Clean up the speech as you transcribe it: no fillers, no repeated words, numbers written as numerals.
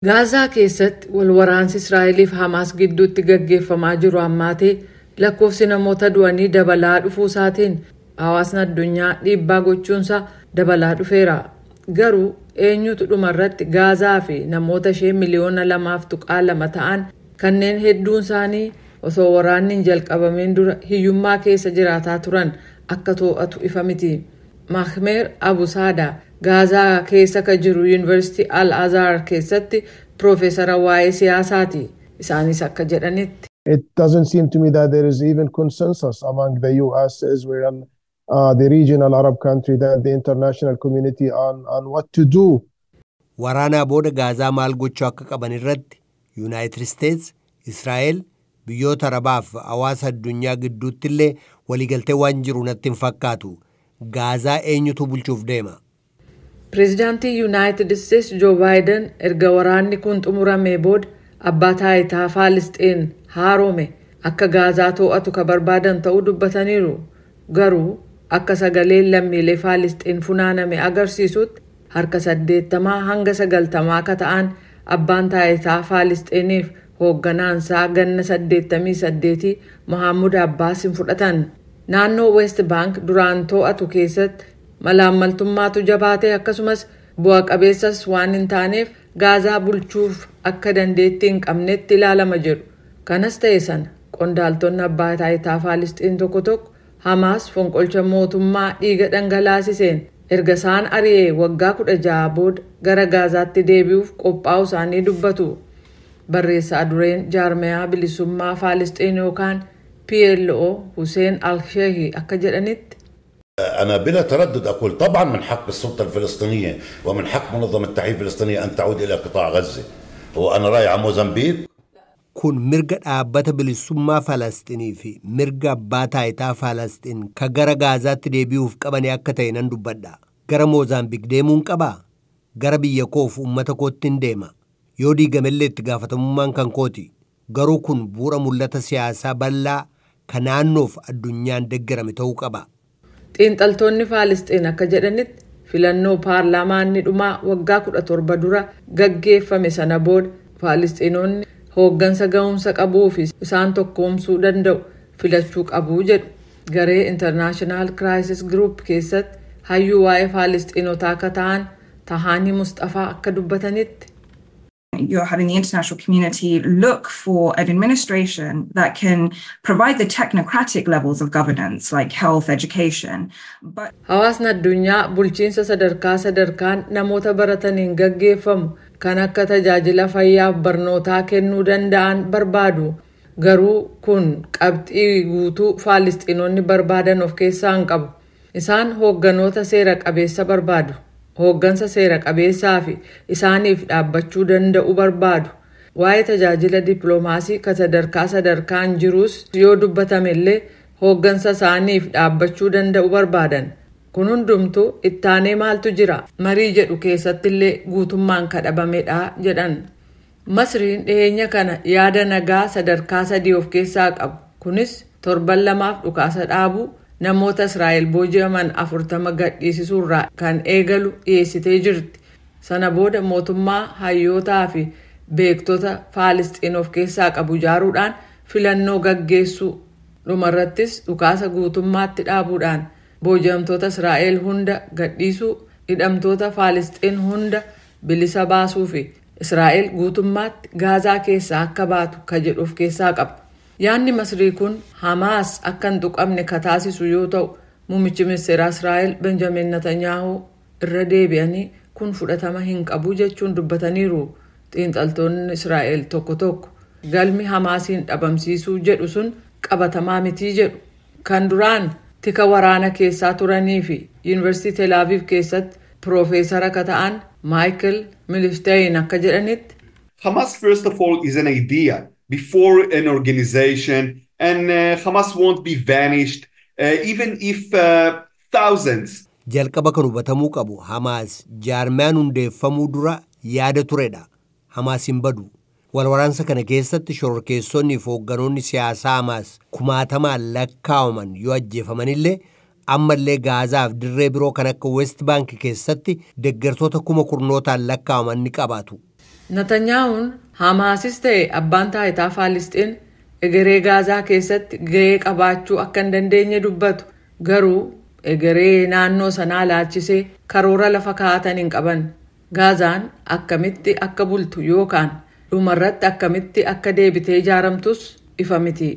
Gaazaa keessatti wal waraansi Israa'eliif Hamaas gidduutti gaggeeffamaa jiru ammaatee lakkoofsi namoota du'anii dabalaa dhufuu isaatiin hawaasni addunyaa dhiibbaa gochuunsaa dabalaa dhufeera. Garuu eenyutu dhumarratti Gaazaa fi namoota ishee miliyoona 2.2 ta'an kanneen hedduun isaanii osoo waraanni hin jalqabamiin dura hiyyummaa keessa jiraataa turan akka to'atu ifa miti. Mahmer Abu Saada Gaazaa keessa ka jiru Yuunivarsiitii Al-Azhar keessatti Piroofeesara waa'ee siyaasaati. Isaanis akka jedhanitti. It doesn't seem to me that there is even consensus among the US, Israel, the regional Arab country, that the international community on what to do. Waraanaa booda Gaazaa maal gochuu akka qaban irratti United States, Israa'el, biyyoota Arabaaf hawaasa addunyaa gidduutti illee waliigaltee waan jiru natti hin fakkaatu. Gaazaa eenyutu bulchuuf deema? Pireezidaantii Yuunaayitid Isteets Joo Baayiden erga waraanni kun xumuramee booda abbaa taayitaa Faalisxiin haarome akka Gaazaa to'atu ka barbaadan ta'uu dubbataniiru. Garuu akka sagaleen lammiilee Faalisxiin funaaname agarsiisutti harka 80 hanga 90 akka ta'an abbaan taayitaa Faalisxiiniif hoogganaansaa ganna 88 Mohaammed Abbaas hin fudhatan. Naannoo West Bank duraan to'atu keessatti malaammaltummaatu jabaatee akkasumas bu'a qabeessas waan hin taaneef Gaazaa bulchuuf akka dandeettii hin qabnetti ilaalama jedhu. Kanas ta'e sana qondaaltonni abbaa taayitaa Faalisxiin tokko Hamaas fonqolcha mootummaa dhiiga dhangalaasiseen erga isaan ari'ee waggaa 16 booda gara Gaazaatti deebi'uuf qophaa'uu isaanii dubbatu. Barreessaa dureen jaarmayaa bilisummaa Faalisxiin yookaan PLO Hussein Al-Shehi akka jedhanitti. أنا بلا تردد أقول طبعا من حق السلطة الفلسطينية ومن حق منظمة التحرير الفلسطينية أن تعود إلى قطاع غزة. وأنا رايح على موزمبيق. كون مرقة أبتا بلسوما فلسطيني في مرقة باتا إتا فلسطين كغرا غازات ديبيوف كباني أكتين اندو بدا غرا موزمبيق ديمون كبا غرا بيكوف أمتا كوتين ديما يودي غمالي تغافة ممان كان كوتي غرو كون بورا ملتا سياسة بلا كنانوف الدنيان دقرا متو كبا. Xiinxaltoonni Faalisxiin akka jedhanitti filannoo paarlaamaanni dhumaa waggaa 17 dura gaggeeffame sana booda Faalisxiinonni hooggansa ga'umsa qabuu fi isaan tokkoomsuu danda'u filachuu qabu jedhu. Garee International Crisis Group keessatti hayyuu waa'ee Faalisxiinotaa akka ta'an Tahani Mustafaa akka dubbatanitti. You're having the international community look for an administration that can provide the technocratic levels of governance like health, education. But hawaasni addunyaa bulchiinsa sadarkaan namoota barataniin gaggeeffamu kan akka tajaajila fayyaaf barnootaa kennuu danda'an barbaadu. Garuu kun qabxii guutuu Faalisxiinonni barbaadan of keessaa hin qabu. Isaan hoogganoota seera qabeessa barbaadu. Hooggansa seera qabeessaa fi isaaniif dhaabbachuu danda'u barbaadu. Waa'ee tajaajila dippiloomaasii ka sadarkaan jirus yoo dubbatame illee hooggansa isaaniif dhaabbachuu danda'u barbaadan. Kun hundumtuu ittaanee maaltu jira marii jedhu keessatti illee guutummaan kadhabamedha jedhan. Masriin dhiyeenya kana yaada nagaa sadarkaa 3 of keessaa qabu. Kunis torban 2 dhukaasa dhaabuu namoota Israa'el booji'aman 40 gadhiisisuurraa kan eegalu dhiyeessitee jirti. Sana booda mootummaa hayyootaa fi beektota Faalisxiin of keessaa qabu ijaaruudhaan filannoo gaggeessuu. Dhumarrattis dhukaasa guutummaatti dhaabuudhaan booji'amtoota Israa'el hunda gadhiisuu, hidhamtoota Faalisxiin hunda bilisa baasuu fi Israa'el guutummaatti Gaazaa keessaa akka baatu ka jedhu of keessaa qaba. Yaanni Masrii kun Hamaas akka hin tuqamne ka taasisu yoo ta'u, muummichi ministeeraa Israa'el Benjamin Netanyahu irra deebi'anii kun fudhatama hin qabu jechuun dubbataniiru. Xiinxaltoonni Israa'el tokko galmi Hamaasiin dhabamsiisuu jedhu sun qabatamaa mitii jedhu. Kan duraan tika waraana keessaa turanii fi Yuunivarsiitii Tel Aviv keessatti Piroofeesara ka ta'an Michael Milstein akka jedhanitti. Hamas first of all is an idea before an organization, and Hamas won't be vanished even if thousands. Jalqaba kan hubatamuu qabu Hamaas jaarmaan hundeeffamuu dura yaada turedha. Hamaas hin badu. Walwaraansa kana keessatti shororkeessonni fi hoogganoonni siyaasaa Hamaas kumaatamaan lakkaawaman yoo ajjeefamanillee ammallee Gaazaaf dirree biroo kan akka West Bank keessatti deeggartoota kuma kurnootaan lakkaawaman ni qabaatu. Natanyaa'uun Hamaasis ta'e abbaan taayitaa Faalisxiin egeree Gaazaa keessatti gahee qabaachuu akka hin dandeenye dubbatu. Garuu egeree naannoo sanaa laalchisee karoora lafa kaa'atan hin qaban. Gaazaan akkamitti akka bultu yookaan dhumarratti akkamitti akka deebitee ijaaramtus ifa miti.